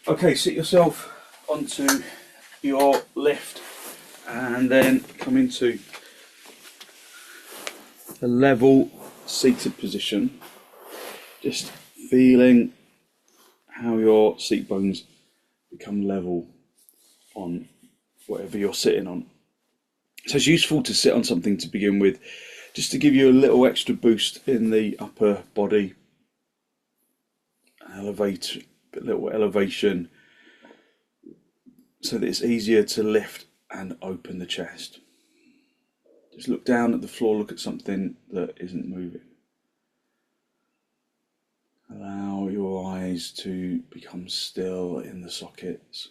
Okay, sit yourself onto your lift and then come into a level seated position, just feeling how your seat bones become level on whatever you're sitting on. So it's useful to sit on something to begin with, just to give you a little extra boost in the upper body, elevate a little elevation, so that it's easier to lift and open the chest. Just look down at the floor, look at something that isn't moving. Allow your eyes to become still in the sockets.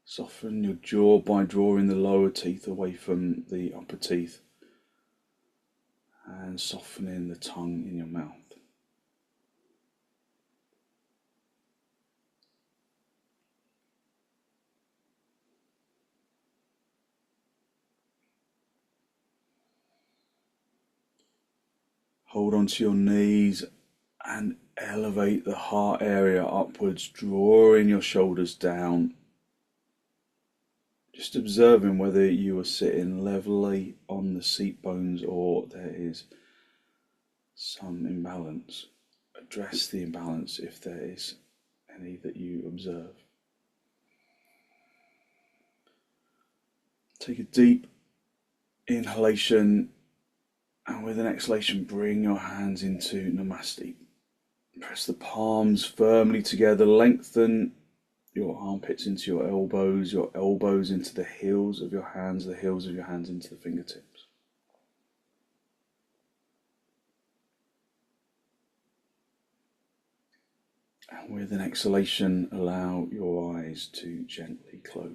Soften your jaw by drawing the lower teeth away from the upper teeth and softening the tongue in your mouth. Hold onto your knees and elevate the heart area upwards, drawing your shoulders down. Just observing whether you are sitting levelly on the seat bones or there is some imbalance. Address the imbalance if there is any that you observe. Take a deep inhalation, and with an exhalation, bring your hands into Namaste. Press the palms firmly together, lengthen your armpits into your elbows into the heels of your hands, the heels of your hands into the fingertips. And with an exhalation, allow your eyes to gently close.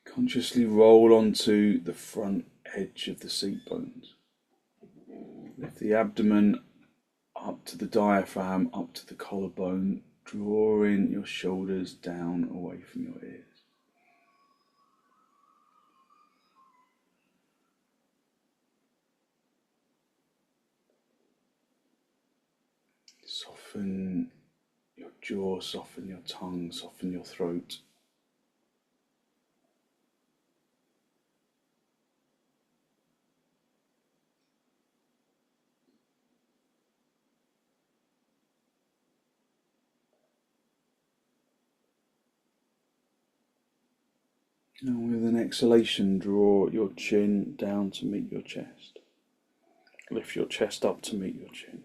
Consciously roll onto the front edge of the seat bones. Lift the abdomen up to the diaphragm, up to the collarbone, drawing your shoulders down away from your ears. Soften your jaw, soften your tongue, soften your throat. And with an exhalation, draw your chin down to meet your chest. Lift your chest up to meet your chin.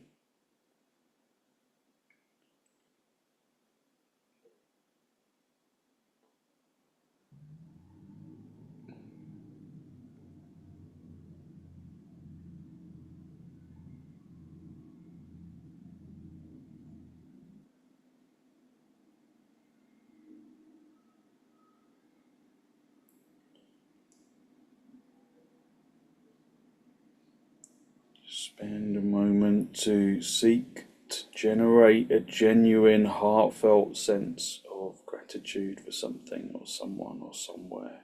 Spend a moment to seek to generate a genuine, heartfelt sense of gratitude for something or someone or somewhere.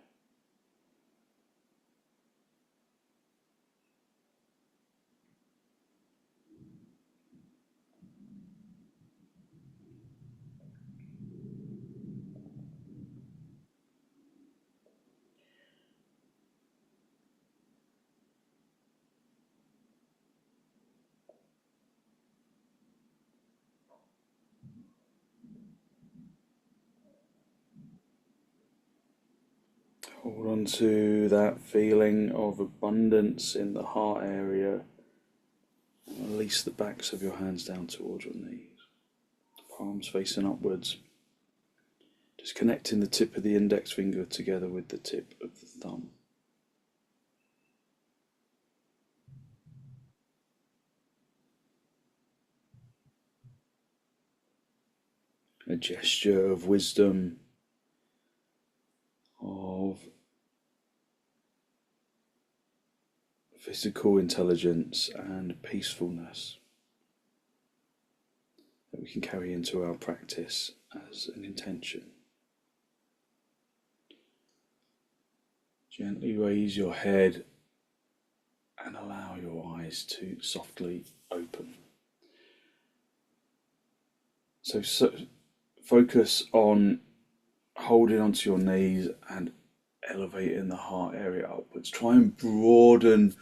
Hold on to that feeling of abundance in the heart area. And release the backs of your hands down towards your knees. Palms facing upwards. Just connecting the tip of the index finger together with the tip of the thumb. A gesture of wisdom, of physical intelligence and peacefulness that we can carry into our practice as an intention. Gently raise your head and allow your eyes to softly open. So focus on holding onto your knees and elevating the heart area upwards. Try and broaden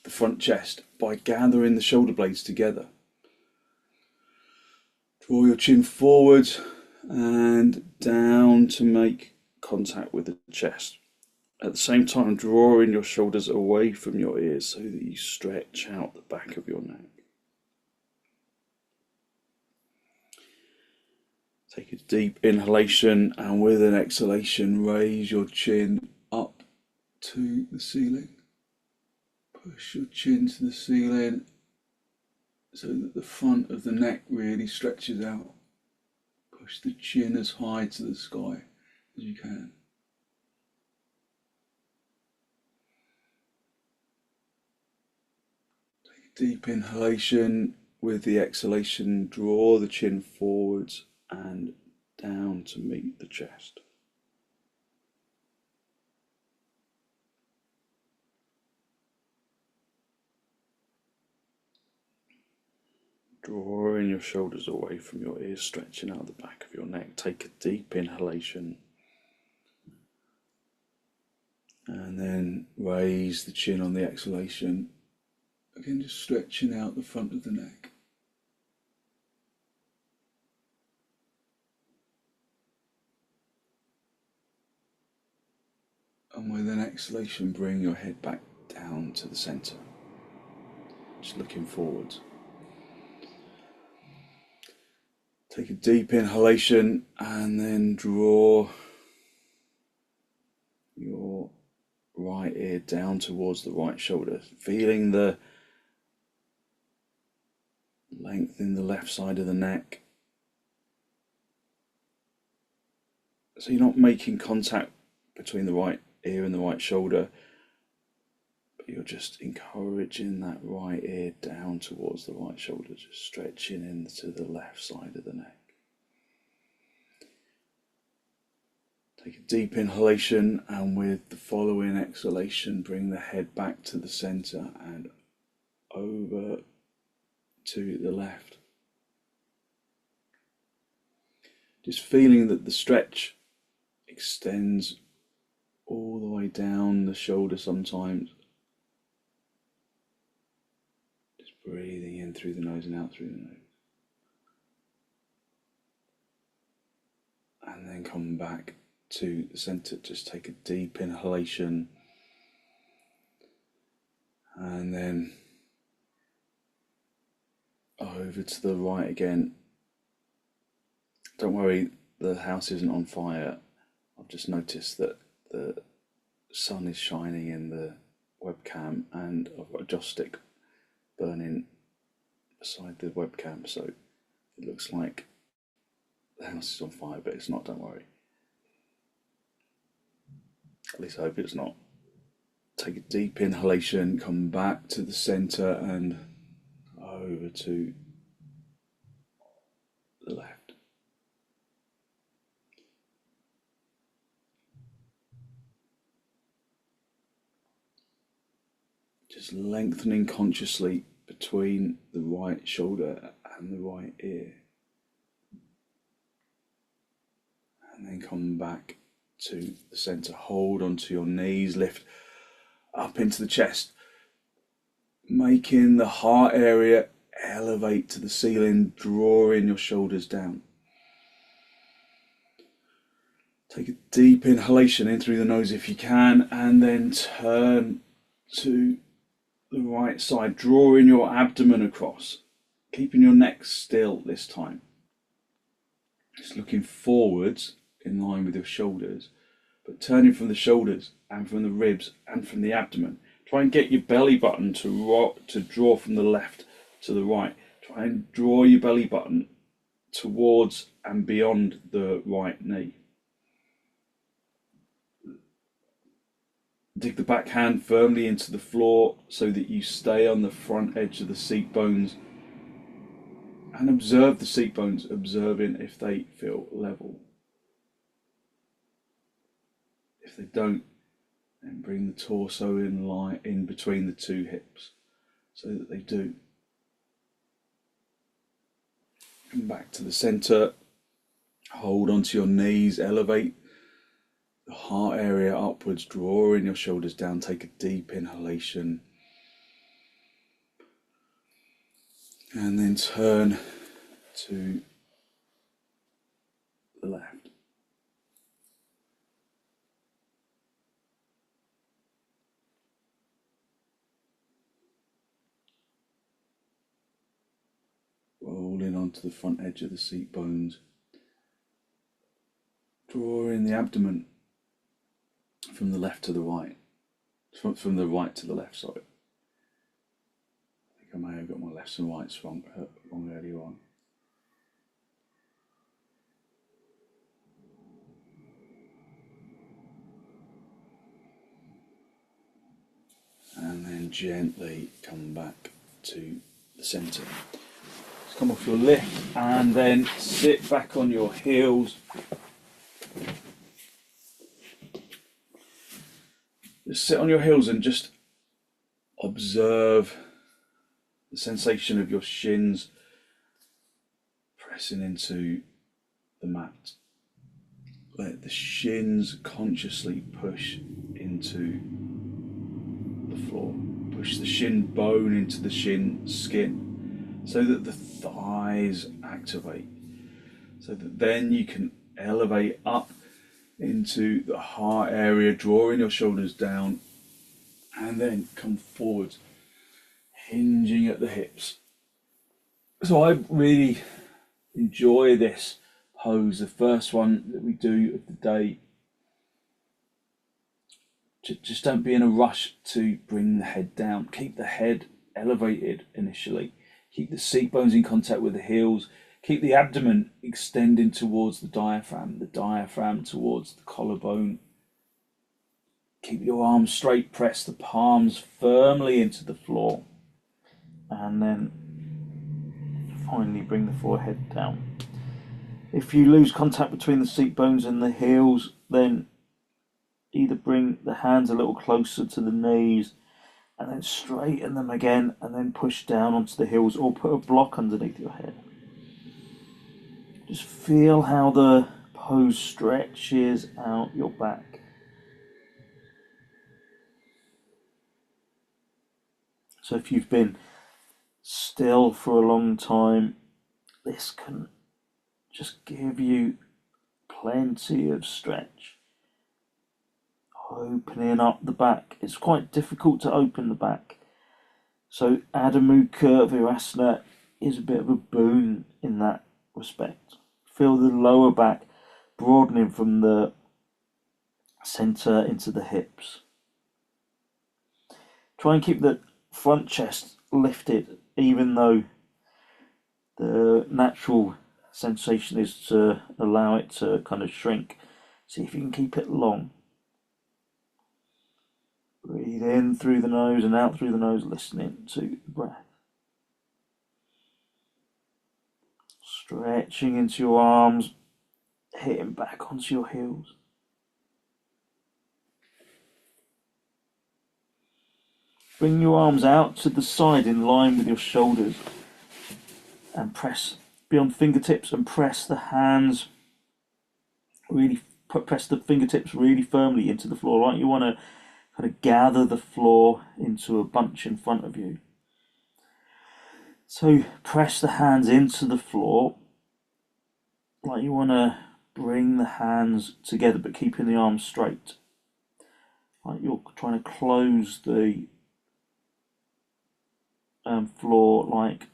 the front chest by gathering the shoulder blades together. Draw your chin forward and down to make contact with the chest. At the same time, drawing your shoulders away from your ears so that you stretch out the back of your neck. Take a deep inhalation, and with an exhalation, raise your chin up to the ceiling. Push your chin to the ceiling so that the front of the neck really stretches out. Push the chin as high to the sky as you can. Deep inhalation. With the exhalation, draw the chin forwards and down to meet the chest. Drawing your shoulders away from your ears, stretching out the back of your neck. Take a deep inhalation. And then raise the chin on the exhalation. Again, just stretching out the front of the neck. And with an exhalation, bring your head back down to the centre. Just looking forward. Take a deep inhalation and then draw your right ear down towards the right shoulder, feeling the length in the left side of the neck. So you're not making contact between the right ear and the right shoulder, but you're just encouraging that right ear down towards the right shoulder, just stretching into the left side of the neck. Take a deep inhalation, and with the following exhalation, bring the head back to the centre and over to the left. Just feeling that the stretch extends all the way down the shoulder sometimes. Just breathing in through the nose and out through the nose. And then come back to the centre. Just take a deep inhalation. And then over to the right again. Don't worry, the house isn't on fire. I've just noticed that the sun is shining in the webcam and I've got a joss stick burning beside the webcam, so it looks like the house is on fire, but it's not, don't worry. At least I hope it's not. Take a deep inhalation, come back to the centre and over to the left. Just lengthening consciously between the right shoulder and the right ear. And then come back to the centre. Hold onto your knees, lift up into the chest, making the heart area elevate to the ceiling, drawing your shoulders down. Take a deep inhalation in through the nose if you can, and then turn to the right side, drawing your abdomen across, keeping your neck still this time. Just looking forwards in line with your shoulders, but turning from the shoulders and from the ribs and from the abdomen. Try and get your belly button to draw from the left to the right. Try and draw your belly button towards and beyond the right knee. Dig the back hand firmly into the floor so that you stay on the front edge of the seat bones, and observe the seat bones, observing if they feel level. If they don't, And bring the torso in line in between the two hips so that they do. Come back to the center. Hold onto your knees, elevate the heart area upwards, drawing your shoulders down. Take a deep inhalation. And then turn to the left. Rolling onto the front edge of the seat bones. Drawing the abdomen from the left to the right. From the right to the left, sorry. I think I may have got my lefts and rights wrong earlier on. And then gently come back to the centre. Just come off your lift and then sit back on your heels. Just sit on your heels and just observe the sensation of your shins pressing into the mat. Let the shins consciously push into the floor. Push the shin bone into the shin skin so that the thighs activate. So that then you can elevate up into the heart area, drawing your shoulders down, and then come forward, hinging at the hips. So I really enjoy this pose, the first one that we do of the day. Just don't be in a rush to bring the head down. Keep the head elevated initially. Keep the seat bones in contact with the heels. Keep the abdomen extending towards the diaphragm towards the collarbone. Keep your arms straight, press the palms firmly into the floor. And then finally bring the forehead down. If you lose contact between the seat bones and the heels, then either bring the hands a little closer to the knees and then straighten them again and then push down onto the heels, or put a block underneath your head. Just feel how the pose stretches out your back. So if you've been still for a long time, this can just give you plenty of stretch. Opening up the back. It's quite difficult to open the back. So Adho Mukha Virasana is a bit of a boon in that respect. Feel the lower back broadening from the centre into the hips. Try and keep the front chest lifted, even though the natural sensation is to allow it to kind of shrink. See if you can keep it long. Breathe in through the nose and out through the nose, listening to the breath. Stretching into your arms, hitting back onto your heels. Bring your arms out to the side in line with your shoulders and press beyond fingertips and press the hands really, press the fingertips really firmly into the floor, right? You want to kind of gather the floor into a bunch in front of you. So press the hands into the floor, like you want to bring the hands together but keeping the arms straight. Like you're trying to close the floor like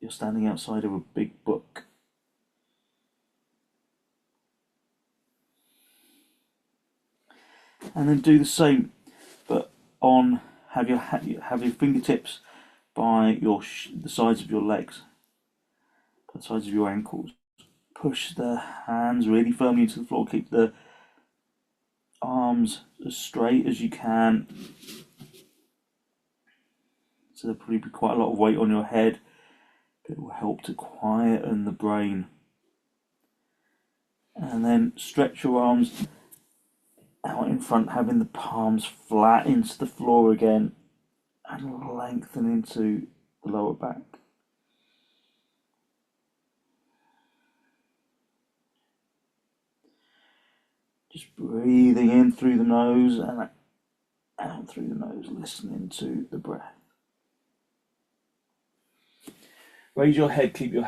you're standing outside of a big book. And then do the same, but have your fingertips by the sides of your legs, by the sides of your ankles. Push the hands really firmly into the floor. Keep the arms as straight as you can. So there'll probably be quite a lot of weight on your head, but it will help to quieten the brain. And then stretch your arms out in front, having the palms flat into the floor again and lengthen into the lower back. Just breathing in through the nose and out through the nose, listening to the breath. Raise your head, keep your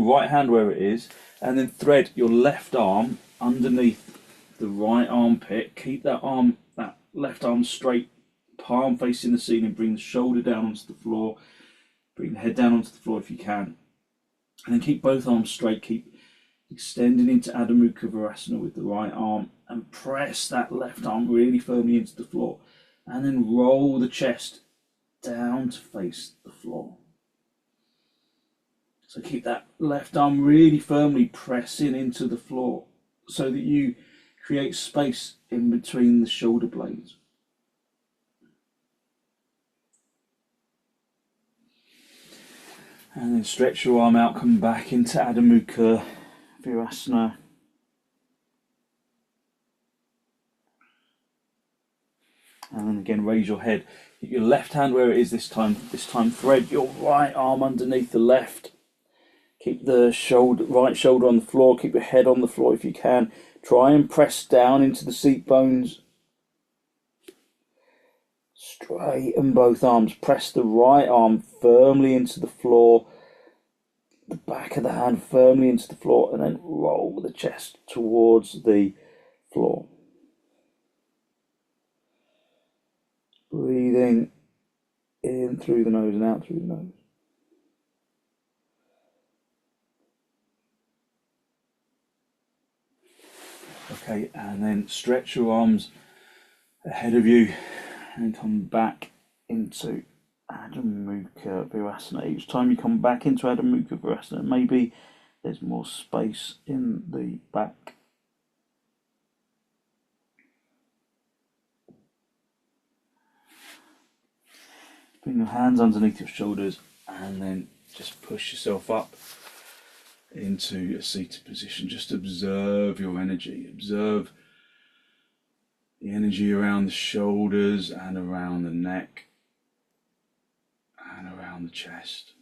right hand where it is, and then thread your left arm underneath the right armpit. Keep that left arm straight, palm facing the ceiling. Bring the shoulder down onto the floor. Bring the head down onto the floor if you can. And then keep both arms straight. Keep extending into Adho Mukha Virasana with the right arm, and press that left arm really firmly into the floor. And then roll the chest down to face the floor. So keep that left arm really firmly pressing into the floor so that you create space in between the shoulder blades. And then stretch your arm out, come back into Adho Mukha Virasana. And then again, raise your head. Keep your left hand where it is this time. This time thread your right arm underneath the left. Keep the right shoulder on the floor. Keep your head on the floor if you can. Try and press down into the seat bones. Straighten both arms. Press the right arm firmly into the floor. The back of the hand firmly into the floor. And then roll the chest towards the floor. Breathing in through the nose and out through the nose. Okay, and then stretch your arms ahead of you and come back into Adho Mukha Virasana. Each time you come back into Adho Mukha Virasana, maybe there's more space in the back. Bring your hands underneath your shoulders and then just push yourself up into a seated position. Just observe your energy. Observe the energy around the shoulders and around the neck and around the chest.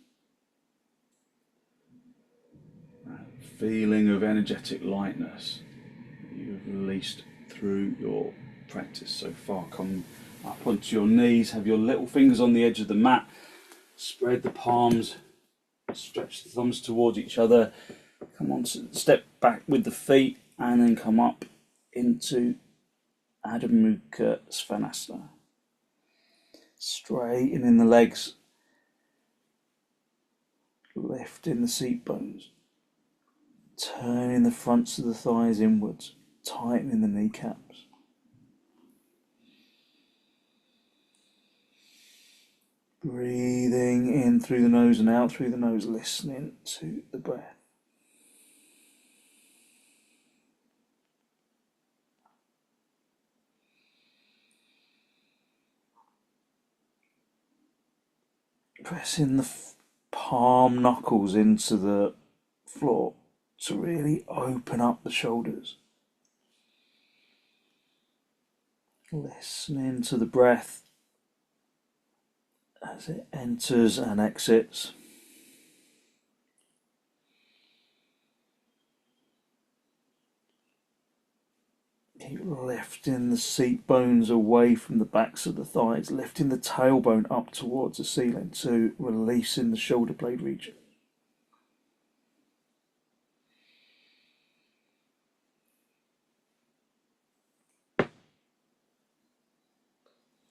That feeling of energetic lightness that you've released through your practice so far. Come up onto your knees, have your little fingers on the edge of the mat, spread the palms, stretch the thumbs towards each other, come on, step back with the feet and then come up into Adho Mukha Svanasana. Straightening the legs, lifting the seat bones, turning the fronts of the thighs inwards, tightening the kneecaps. Breathing in through the nose and out through the nose, listening to the breath. Pressing the palm knuckles into the floor to really open up the shoulders. Listening to the breath as it enters and exits. Keep lifting the seat bones away from the backs of the thighs, lifting the tailbone up towards the ceiling to releasing the shoulder blade region.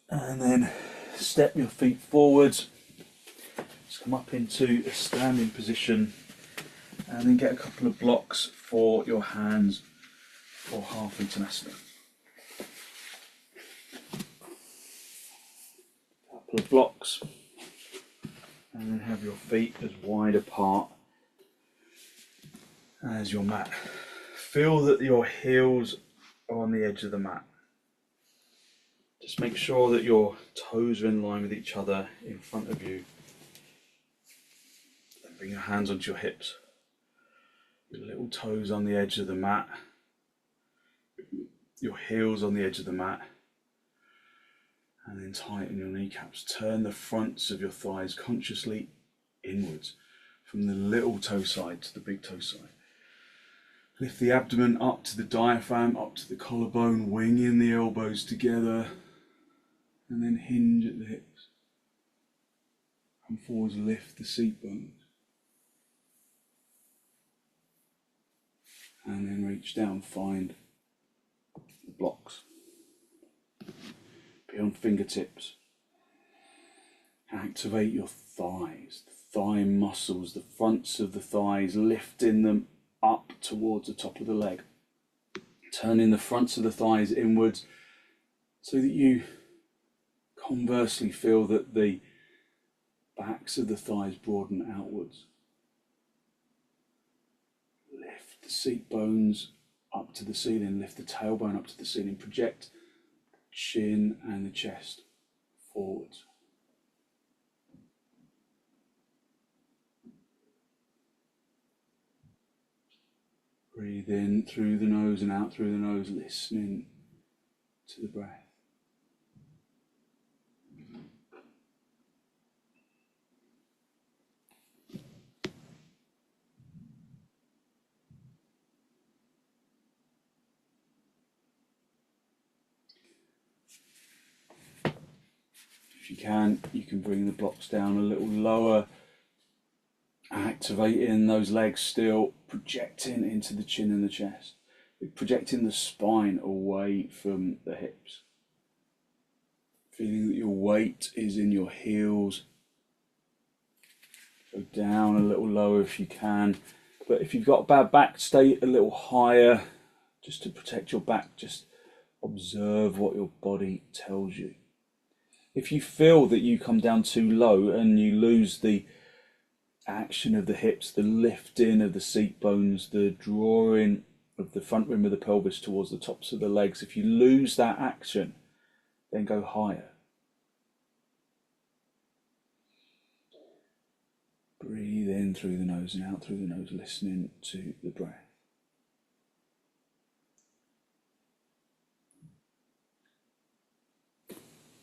And then step your feet forwards, just come up into a standing position and then get a couple of blocks for your hands for half uttanasana. Couple of blocks and then have your feet as wide apart as your mat. Feel that your heels are on the edge of the mat. Just make sure that your toes are in line with each other in front of you. Then bring your hands onto your hips. Your little toes on the edge of the mat. your heels on the edge of the mat, and then tighten your kneecaps. Turn the fronts of your thighs consciously inwards, from the little toe side to the big toe side. Lift the abdomen up to the diaphragm, up to the collarbone, winging the elbows together, and then hinge at the hips. Come forwards, lift the seat bones. And then reach down, find the blocks. Be on fingertips. Activate your thighs, the thigh muscles, the fronts of the thighs, lifting them up towards the top of the leg. Turning the fronts of the thighs inwards so that you conversely feel that the backs of the thighs broaden outwards. Lift the seat bones up to the ceiling, lift the tailbone up to the ceiling, project the chin and the chest forwards. Breathe in through the nose and out through the nose, listening to the breath. If you can bring the blocks down a little lower, activating those legs still, projecting into the chin and the chest, projecting the spine away from the hips. Feeling that your weight is in your heels. Go down a little lower if you can, but if you've got a bad back, stay a little higher just to protect your back. Just observe what your body tells you. If you feel that you come down too low and you lose the action of the hips, the lifting of the seat bones, the drawing of the front rim of the pelvis towards the tops of the legs, if you lose that action, then go higher. Breathe in through the nose and out through the nose, listening to the breath.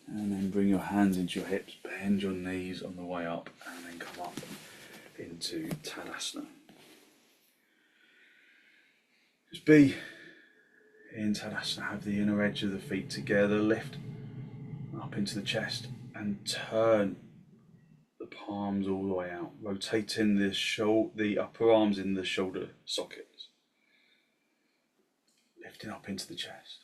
And then bring your hands into your hips, bend your knees on the way up, and then come up into Tadasana. Just be in Tadasana, have the inner edge of the feet together, lift up into the chest and turn the palms all the way out, rotating the upper arms in the shoulder sockets, lifting up into the chest.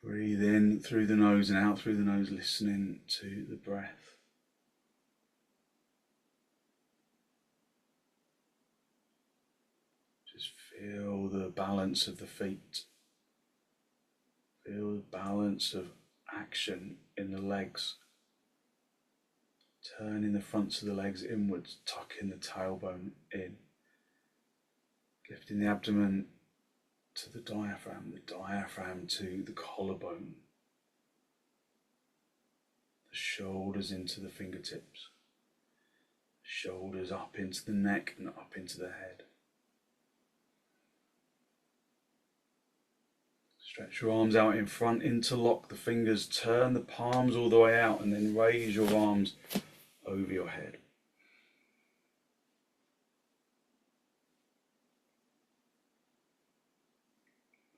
Breathe in through the nose and out through the nose, listening to the breath. Just feel the balance of the feet. Feel the balance of action in the legs. Turning the fronts of the legs inwards, tucking the tailbone in. Lifting the abdomen to the diaphragm to the collarbone. The shoulders into the fingertips. Shoulders up into the neck and up into the head. Stretch your arms out in front, interlock the fingers, turn the palms all the way out, and then raise your arms over your head.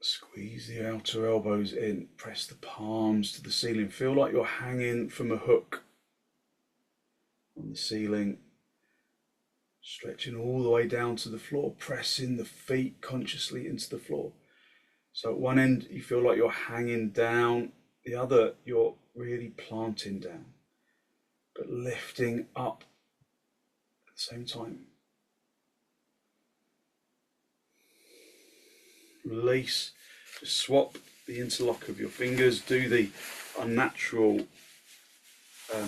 Squeeze the outer elbows in, press the palms to the ceiling. Feel like you're hanging from a hook on the ceiling, stretching all the way down to the floor, pressing the feet consciously into the floor. So at one end you feel like you're hanging down, the other you're really planting down, but lifting up at the same time. Release, just swap the interlock of your fingers, do the unnatural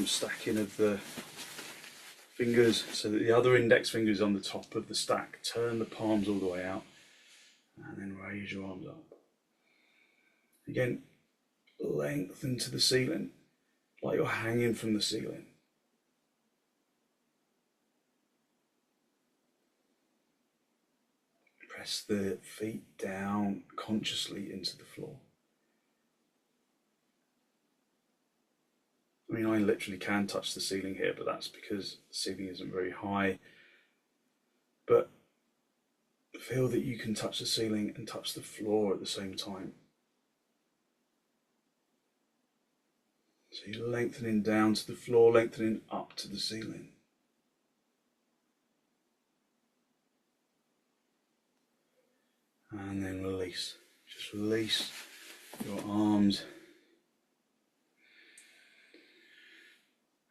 stacking of the fingers so that the other index finger is on the top of the stack. Turn the palms all the way out and then raise your arms up. Again, lengthen to the ceiling, like you're hanging from the ceiling. Press the feet down consciously into the floor. I mean, I literally can touch the ceiling here, but that's because the ceiling isn't very high. But feel that you can touch the ceiling and touch the floor at the same time. So you're lengthening down to the floor, lengthening up to the ceiling. And then release. Just release your arms.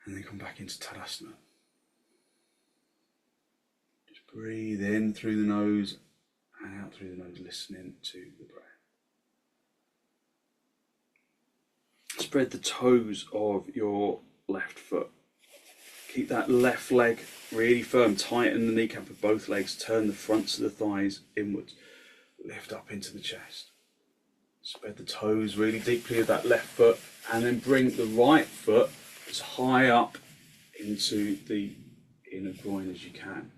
And then come back into Tadasana. Just breathe in through the nose and out through the nose, listening to the breath. Spread the toes of your left foot. Keep that left leg really firm. Tighten the kneecap of both legs. Turn the fronts of the thighs inwards. Lift up into the chest. Spread the toes really deeply of that left foot, and then bring the right foot as high up into the inner groin as you can.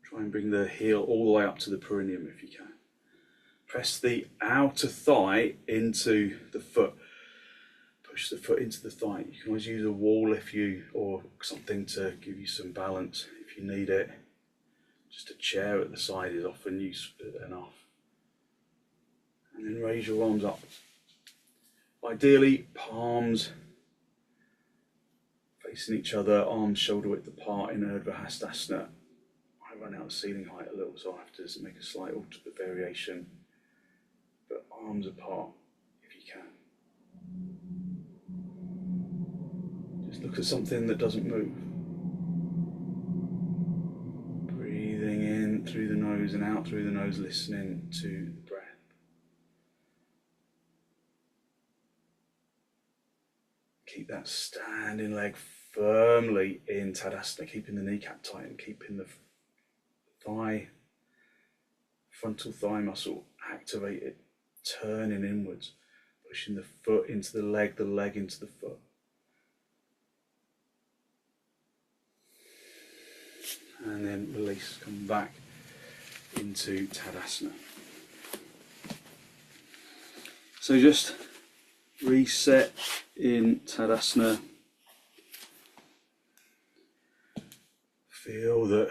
Try and bring the heel all the way up to the perineum if you can. Press the outer thigh into the foot. Push the foot into the thigh. You can always use a wall or something to give you some balance if you need it. Just a chair at the side is often useful enough. And then raise your arms up. Ideally, palms facing each other, arms shoulder width apart in vrksasana. I run out of ceiling height a little, so I have to make a slight variation. But arms apart if you can. Just look at something that doesn't move. Breathing in through the nose and out through the nose, listening to the breath. Keep that standing leg firmly in Tadasana, keeping the kneecap tight and keeping the frontal thigh muscle activated, turning inwards, pushing the foot into the leg into the foot. And then release, come back into Tadasana. So just reset in Tadasana. Feel that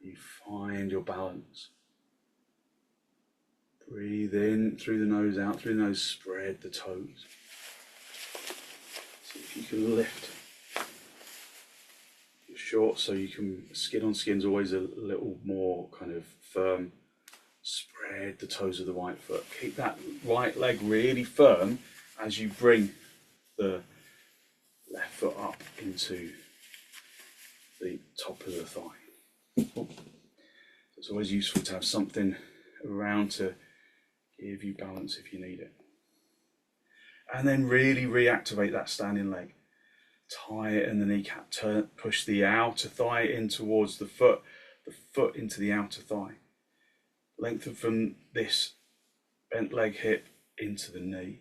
you find your balance. Breathe in through the nose, out through the nose, spread the toes. See if you can lift. You're short, so you can, skin on skin is always a little more kind of firm. Spread the toes of the right foot. Keep that right leg really firm as you bring the left foot up into the top of the thigh. It's always useful to have something around to give you balance if you need it. And then really reactivate that standing leg. Tighten the kneecap, push the outer thigh in towards the foot into the outer thigh. Lengthen from this bent leg hip into the knee.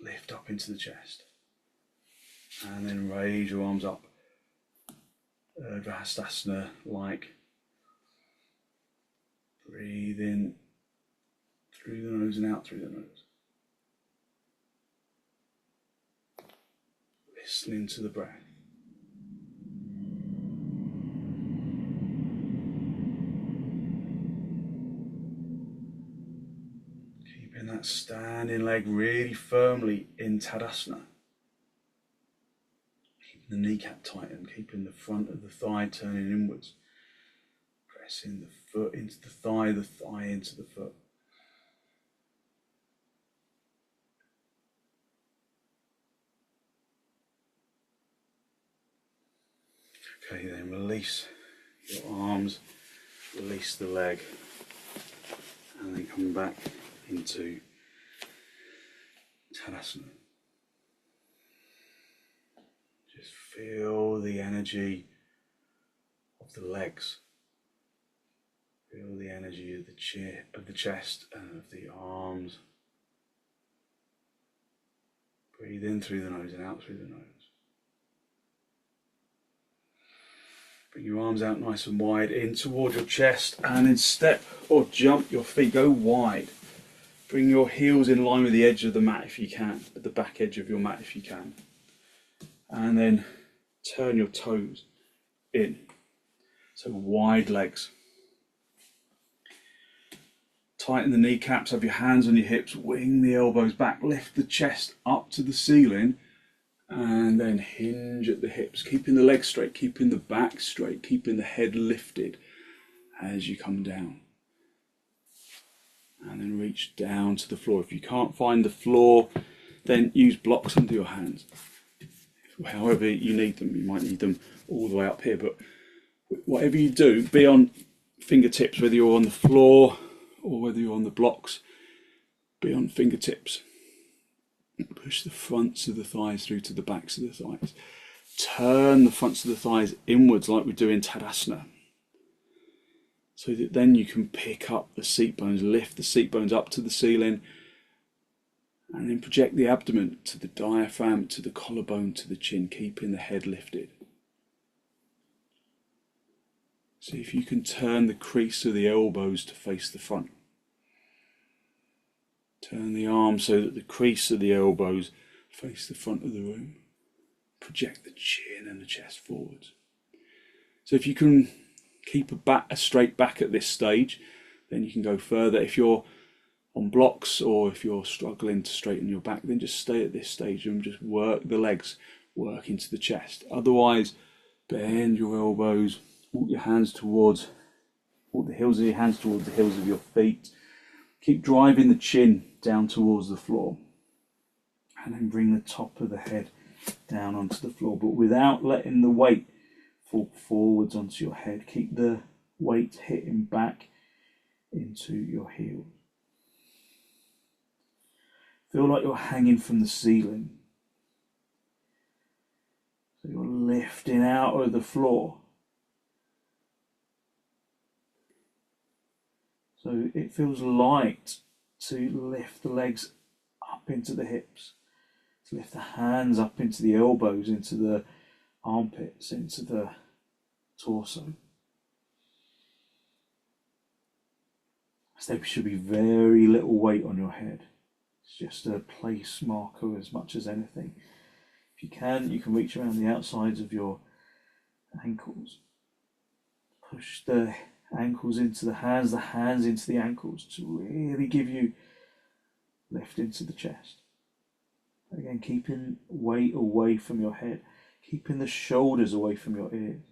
Lift up into the chest. And then raise your arms up. vrksasana like. Breathe in through the nose and out through the nose. Listening to the breath. Keeping that standing leg really firmly in Tadasana. Keeping the kneecap tightened, keeping the front of the thigh turning inwards. Pressing the foot into the thigh into the foot. Okay, then release your arms, release the leg, and then come back into Tadasana. Just feel the energy of the legs. Feel the energy of the chest and of the arms. Breathe in through the nose and out through the nose. Bring your arms out nice and wide in toward your chest, and then step or jump your feet, go wide. Bring your heels in line with the edge of the mat if you can, at the back edge of your mat if you can. And then turn your toes in. So wide legs. Tighten the kneecaps, have your hands on your hips, wing the elbows back, lift the chest up to the ceiling, and then hinge at the hips, keeping the legs straight, keeping the back straight, keeping the head lifted as you come down. And then reach down to the floor. If you can't find the floor, then use blocks under your hands. However you need them, you might need them all the way up here, but whatever you do, be on fingertips, whether you're on the floor or whether you're on the blocks, be on fingertips. Push the fronts of the thighs through to the backs of the thighs. Turn the fronts of the thighs inwards like we do in Tadasana. So that then you can pick up the seat bones, lift the seat bones up to the ceiling, and then project the abdomen to the diaphragm, to the collarbone, to the chin, keeping the head lifted. See if you can turn the crease of the elbows to face the front. Turn the arms so that the crease of the elbows face the front of the room. Project the chin and the chest forwards. So if you can keep a straight back at this stage, then you can go further. If you're on blocks or if you're struggling to straighten your back, then just stay at this stage and just work the legs, work into the chest. Otherwise, bend your elbows, walk your hands towards, walk the heels of your hands towards the heels of your feet. Keep driving the chin down towards the floor, and then bring the top of the head down onto the floor, but without letting the weight fall forwards onto your head. Keep the weight hitting back into your heels. Feel like you're hanging from the ceiling. So you're lifting out of the floor. So it feels light to lift the legs up into the hips, to lift the hands up into the elbows, into the armpits, into the torso. There should be very little weight on your head. It's just a place marker as much as anything. If you can reach around the outsides of your ankles. Push the ankles into the hands into the ankles to really give you lift into the chest. Again, keeping weight away from your head, keeping the shoulders away from your ears.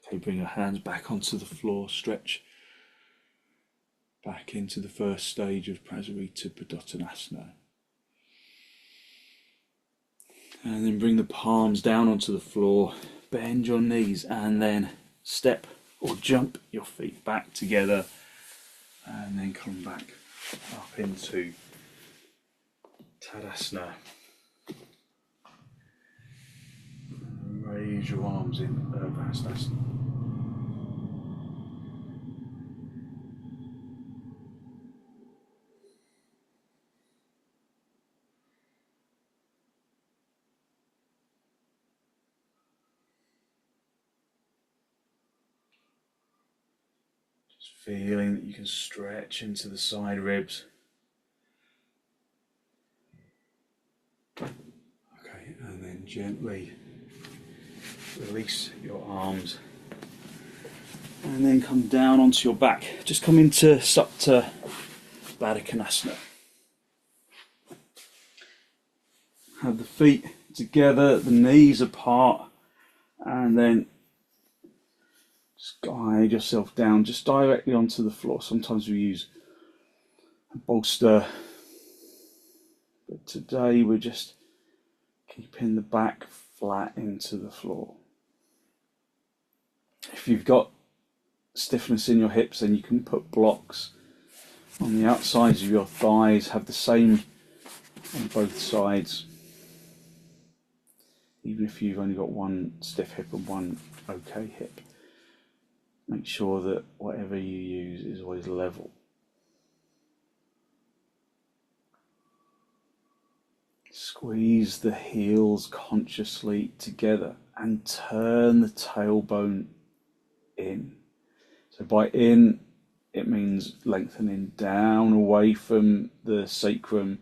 Okay, bring your hands back onto the floor, stretch back into the first stage of prasarita padottanasana. And then bring the palms down onto the floor, bend your knees, and then step or jump your feet back together, and then come back up into Tadasana. Raise your arms in vrksasana. Feeling that you can stretch into the side ribs. Okay, and then gently release your arms. And then come down onto your back. Just come into supta baddangulyasana. Have the feet together, the knees apart, and then just guide yourself down just directly onto the floor. Sometimes we use a bolster, but today we're just keeping the back flat into the floor. If you've got stiffness in your hips, then you can put blocks on the outsides of your thighs. Have the same on both sides. Even if you've only got one stiff hip and one okay hip. Make sure that whatever you use is always level. Squeeze the heels consciously together and turn the tailbone in. So by in, it means lengthening down away from the sacrum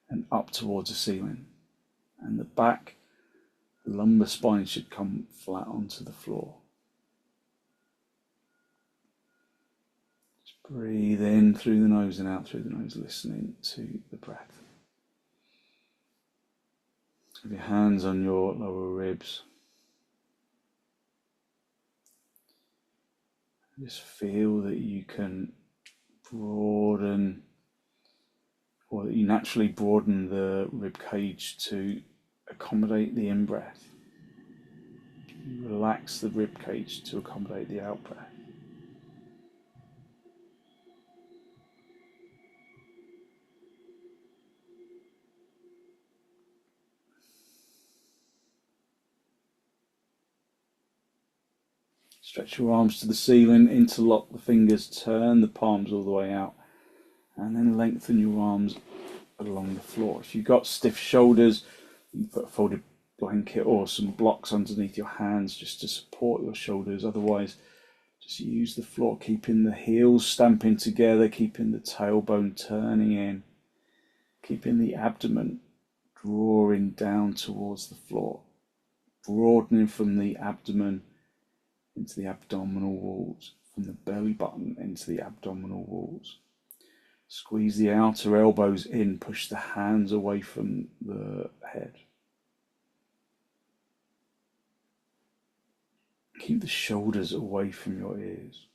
and up towards the ceiling. And the back, the lumbar spine should come flat onto the floor. Just breathe in through the nose and out through the nose, listening to the breath. Have your hands on your lower ribs. Just feel that you can broaden, or that you naturally broaden the rib cage to accommodate the in-breath. Relax the rib cage to accommodate the out-breath. Stretch your arms to the ceiling, interlock the fingers, turn the palms all the way out, and then lengthen your arms along the floor. If you've got stiff shoulders, you can put a folded blanket or some blocks underneath your hands just to support your shoulders. Otherwise, just use the floor, keeping the heels stamping together, keeping the tailbone turning in, keeping the abdomen drawing down towards the floor, broadening from the abdomen into the abdominal walls, from the belly button into the abdominal walls. Squeeze the outer elbows in, push the hands away from the head. Keep the shoulders away from your ears.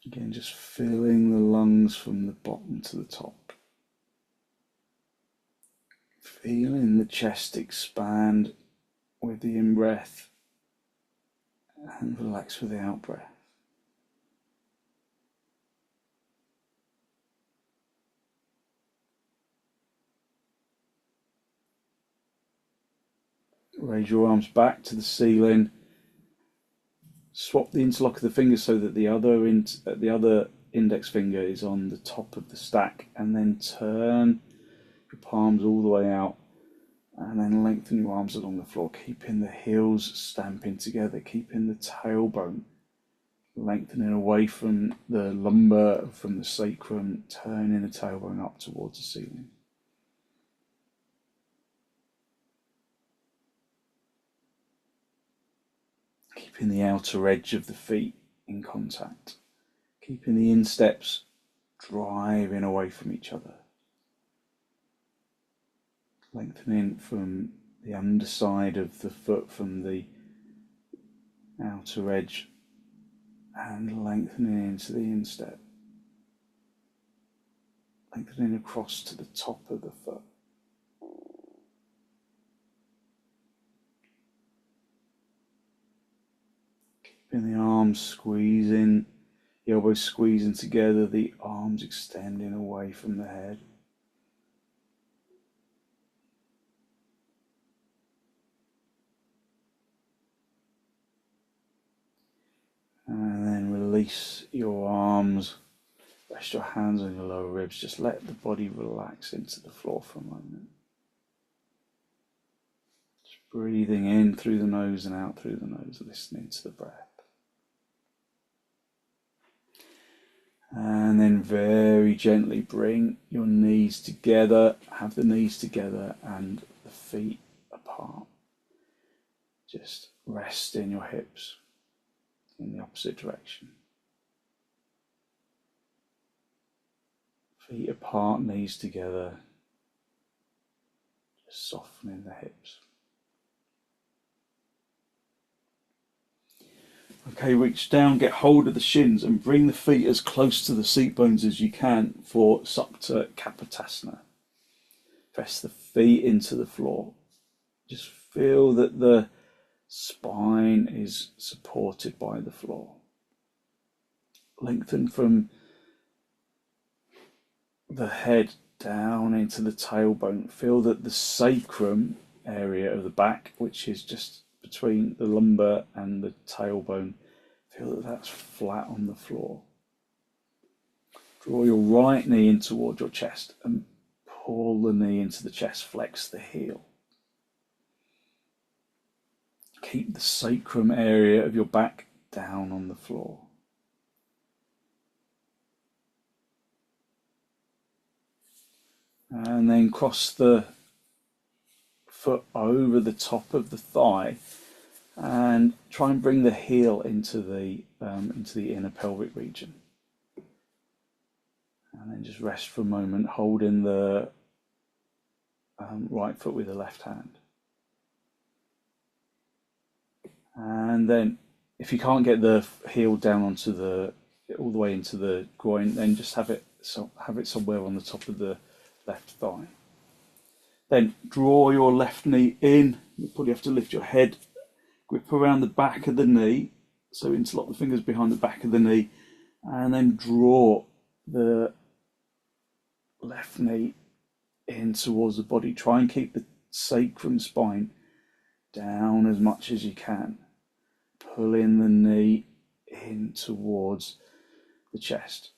Again, just filling the lungs from the bottom to the top. Feeling the chest expand with the in-breath and relax with the out-breath. Raise your arms back to the ceiling. Swap the interlock of the fingers so that the other index finger is on the top of the stack, and then turn your palms all the way out, and then lengthen your arms along the floor, keeping the heels stamping together, keeping the tailbone lengthening away from the lumbar, from the sacrum, turning the tailbone up towards the ceiling. Keeping the outer edge of the feet in contact, keeping the insteps driving away from each other, lengthening from the underside of the foot, from the outer edge, and lengthening into the instep, lengthening across to the top of the foot. Keeping the arms squeezing, the elbows squeezing together, the arms extending away from the head. And then release your arms, rest your hands on your lower ribs, just let the body relax into the floor for a moment. Just breathing in through the nose and out through the nose, listening to the breath. And then very gently bring your knees together, have the knees together and the feet apart. Just rest in your hips in the opposite direction. Feet apart, knees together, just softening the hips. Okay, reach down, get hold of the shins and bring the feet as close to the seat bones as you can for supta kapotasana. Press the feet into the floor. Just feel that the spine is supported by the floor. Lengthen from the head down into the tailbone. Feel that the sacrum area of the back, which is just between the lumbar and the tailbone. Feel that that's flat on the floor. Draw your right knee in towards your chest and pull the knee into the chest, flex the heel. Keep the sacrum area of your back down on the floor. And then cross the foot over the top of the thigh and try and bring the heel into the inner pelvic region. And then just rest for a moment, holding the right foot with the left hand. And then if you can't get the heel down onto all the way into the groin, then just have it somewhere on the top of the left thigh. Then draw your left knee in. You probably have to lift your head, grip around the back of the knee, so interlock the fingers behind the back of the knee, and then draw the left knee in towards the body. Try and keep the sacrum spine down as much as you can. Pulling the knee in towards the chest.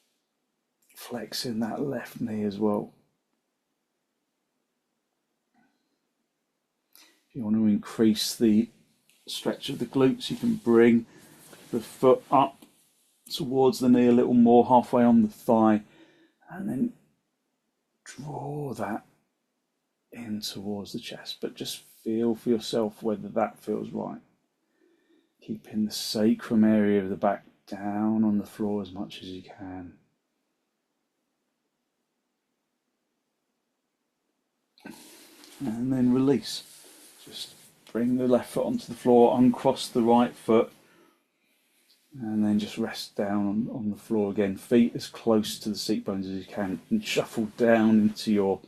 Flexing that left knee as well. If you want to increase the stretch of the glutes, you can bring the foot up towards the knee a little more, halfway on the thigh, and then draw that in towards the chest. But just feel for yourself whether that feels right. Keeping the sacrum area of the back down on the floor as much as you can. And then release. Just bring the left foot onto the floor, uncross the right foot, and then just rest down on the floor again. Feet as close to the seat bones as you can, and shuffle down into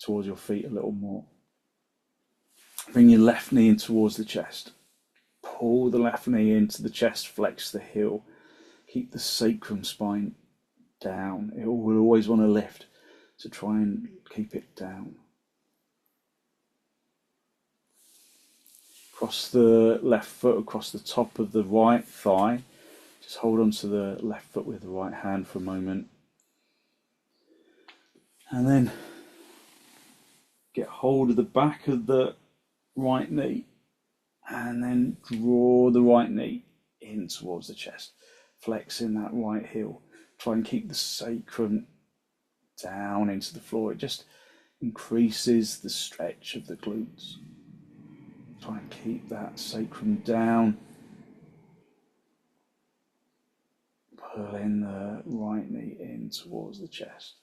towards your feet a little more. Bring your left knee in towards the chest. Pull the left knee into the chest, flex the heel. Keep the sacrum spine down. It will always want to lift, so try and keep it down. Cross the left foot across the top of the right thigh. Just hold on to the left foot with the right hand for a moment. And then get hold of the back of the right knee. And then draw the right knee in towards the chest. Flexing that right heel. Try and keep the sacrum down into the floor. It just increases the stretch of the glutes. Try and keep that sacrum down. Pulling the right knee in towards the chest.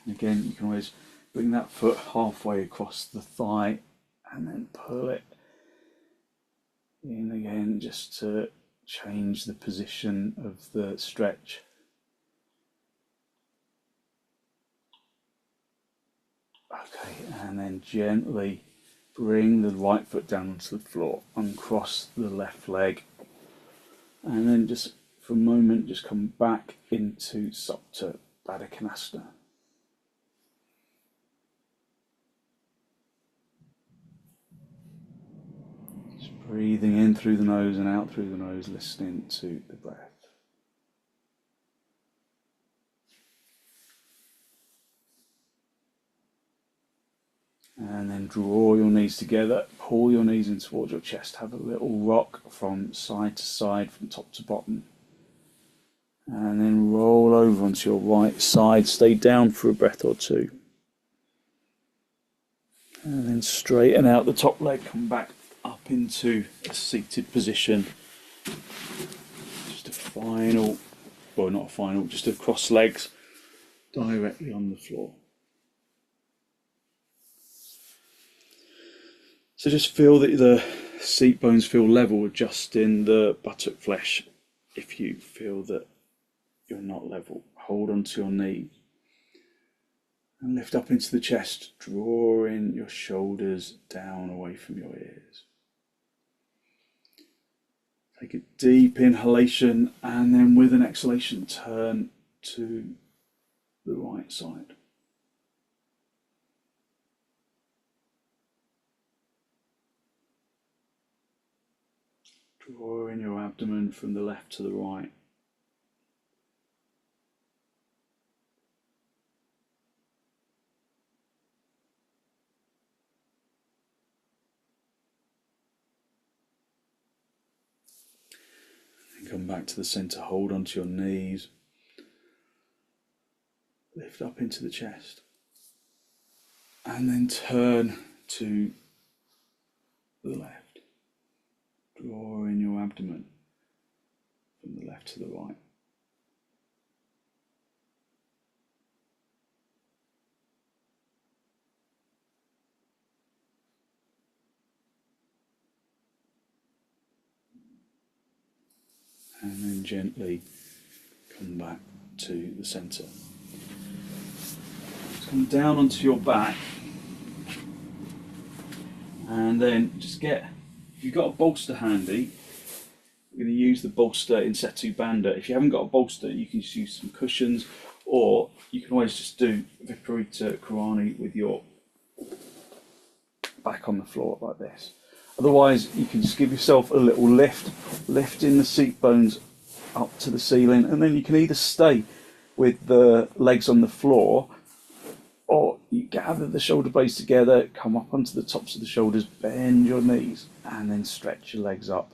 And again, you can always bring that foot halfway across the thigh and then pull it in again, just to change the position of the stretch. Okay, and then gently bring the right foot down onto the floor, uncross the left leg, and then just for a moment just come back into supta, baddangulyasana. Just breathing in through the nose and out through the nose, listening to the breath. And then draw your knees together, pull your knees in towards your chest, have a little rock from side to side, from top to bottom. And then roll over onto your right side, stay down for a breath or two. And then straighten out the top leg, come back up into a seated position. Just a final, well not a final, just a cross legs directly on the floor. So just feel that the seat bones feel level, adjusting the buttock flesh. If you feel that you're not level, hold onto your knee and lift up into the chest, drawing your shoulders down away from your ears. Take a deep inhalation and then with an exhalation turn to the right side. Drawing your abdomen from the left to the right. And come back to the center, hold onto your knees. Lift up into the chest. And then turn to the left. Drawing your abdomen from the left to the right. And then gently come back to the centre. Come down onto your back, and then just if you've got a bolster handy, we're going to use the bolster in Setu Bandha. If you haven't got a bolster, you can just use some cushions, or you can always just do viparita karanhi with your back on the floor like this. Otherwise, you can just give yourself a little lifting the seat bones up to the ceiling, and then you can either stay with the legs on the floor, or you gather the shoulder blades together, come up onto the tops of the shoulders, bend your knees, and then stretch your legs up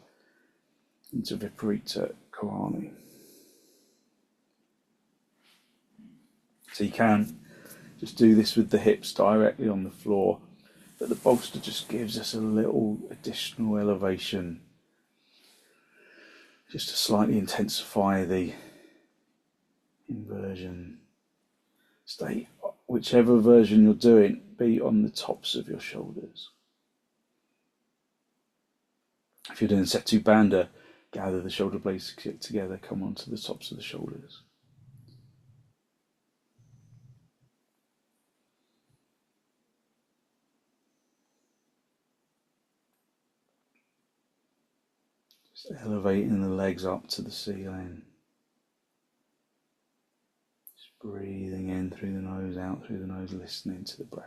into viparita karanhi. So you can just do this with the hips directly on the floor, but the bolster just gives us a little additional elevation, just to slightly intensify the inversion. Stay, whichever version you're doing, be on the tops of your shoulders. If you're doing Setu Bandha, gather the shoulder blades together, come onto the tops of the shoulders. Just elevating the legs up to the ceiling. Just breathing in through the nose, out through the nose, listening to the breath.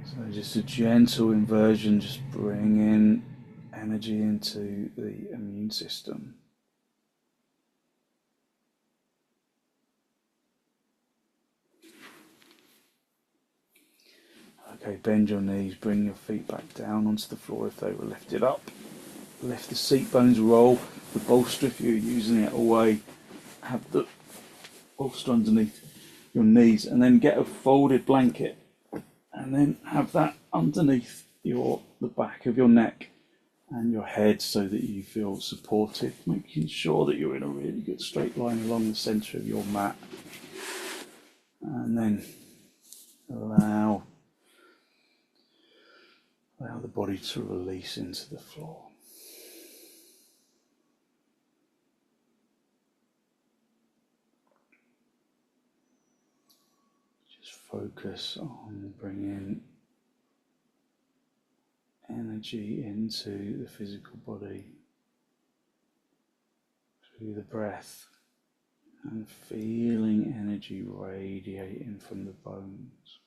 So just a gentle inversion, just bringing energy into the immune system. Okay, bend your knees, bring your feet back down onto the floor if they were lifted up. Lift the seat bones, roll the bolster if you're using it away. Have the bolster underneath your knees, and then get a folded blanket, and then have that underneath the back of your neck and your head so that you feel supported, making sure that you're in a really good straight line along the centre of your mat. And then allow the body to release into the floor. Just focus on bringing energy into the physical body through the breath, and feeling energy radiating from the bones.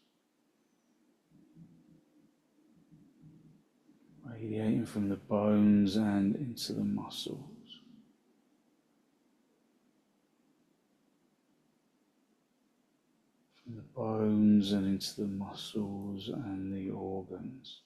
Radiating from the bones and into the muscles. the bones and into the muscles and the organs.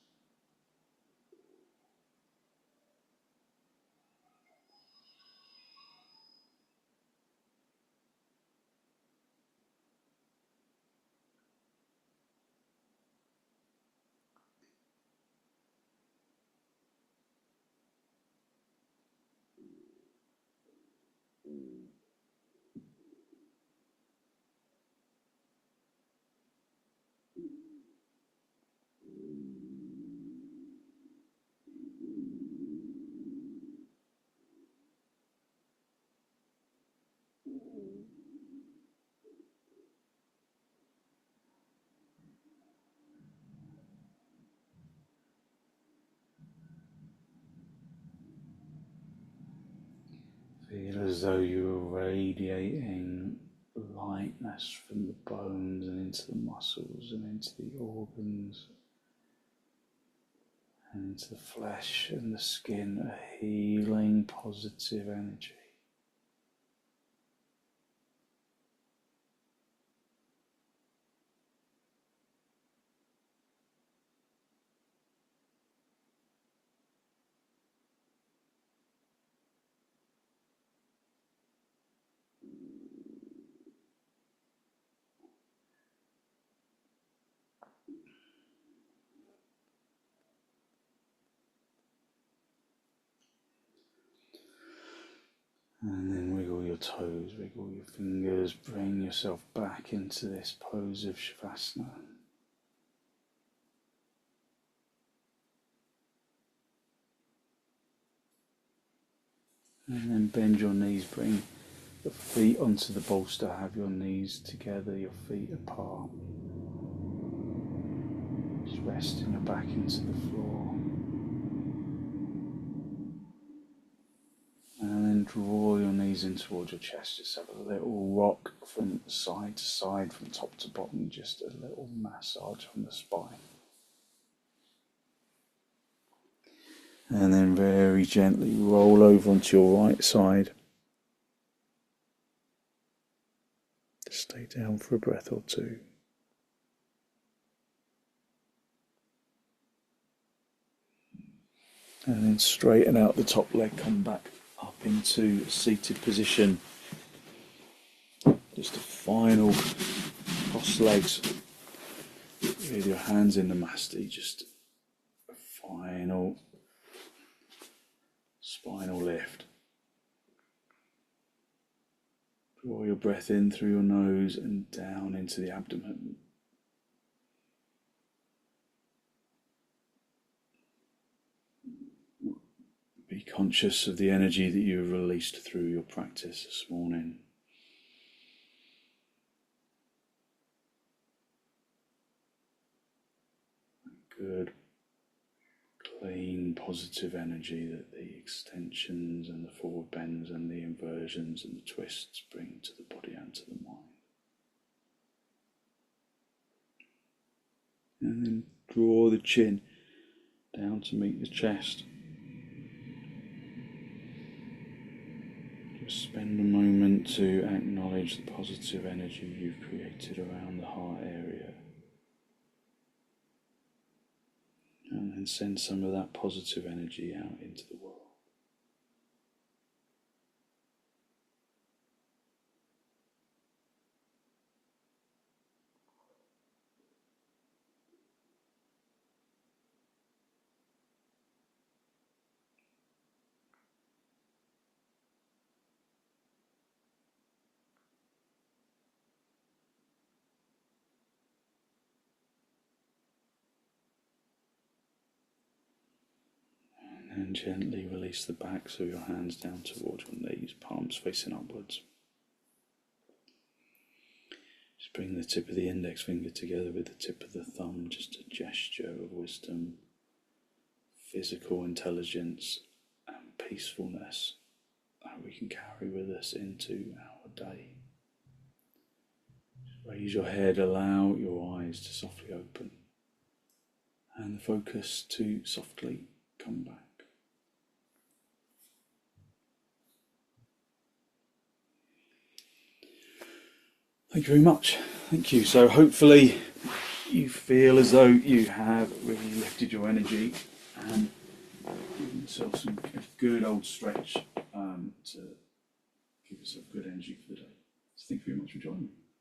Feel as though you're radiating lightness from the bones and into the muscles and into the organs and into the flesh and the skin, a healing, positive energy. And then wiggle your toes, wiggle your fingers, bring yourself back into this pose of shavasana. And then bend your knees, bring your feet onto the bolster, have your knees together, your feet apart. Just resting your back into the floor. And then draw your knees in towards your chest. Just have a little rock from side to side, from top to bottom. Just a little massage from the spine. And then very gently roll over onto your right side. Stay down for a breath or two. And then straighten out the top leg, come back up into a seated position. Just a final cross legs with your hands in the masti, just a final spinal lift. Draw your breath in through your nose and down into the abdomen. Be conscious of the energy that you have released through your practice this morning. Good, clean, positive energy that the extensions and the forward bends and the inversions and the twists bring to the body and to the mind. And then draw the chin down to meet the chest. Just spend a moment to acknowledge the positive energy you've created around the heart area. And then send some of that positive energy out into the world. And gently release the backs of your hands down towards your knees, palms facing upwards. Just bring the tip of the index finger together with the tip of the thumb, just a gesture of wisdom, physical intelligence and peacefulness that we can carry with us into our day. Just raise your head, allow your eyes to softly open and the focus to softly come back. Thank you very much. Thank you. So hopefully you feel as though you have really lifted your energy and given yourself a good old stretch to give yourself good energy for the day. So thank you very much for joining me.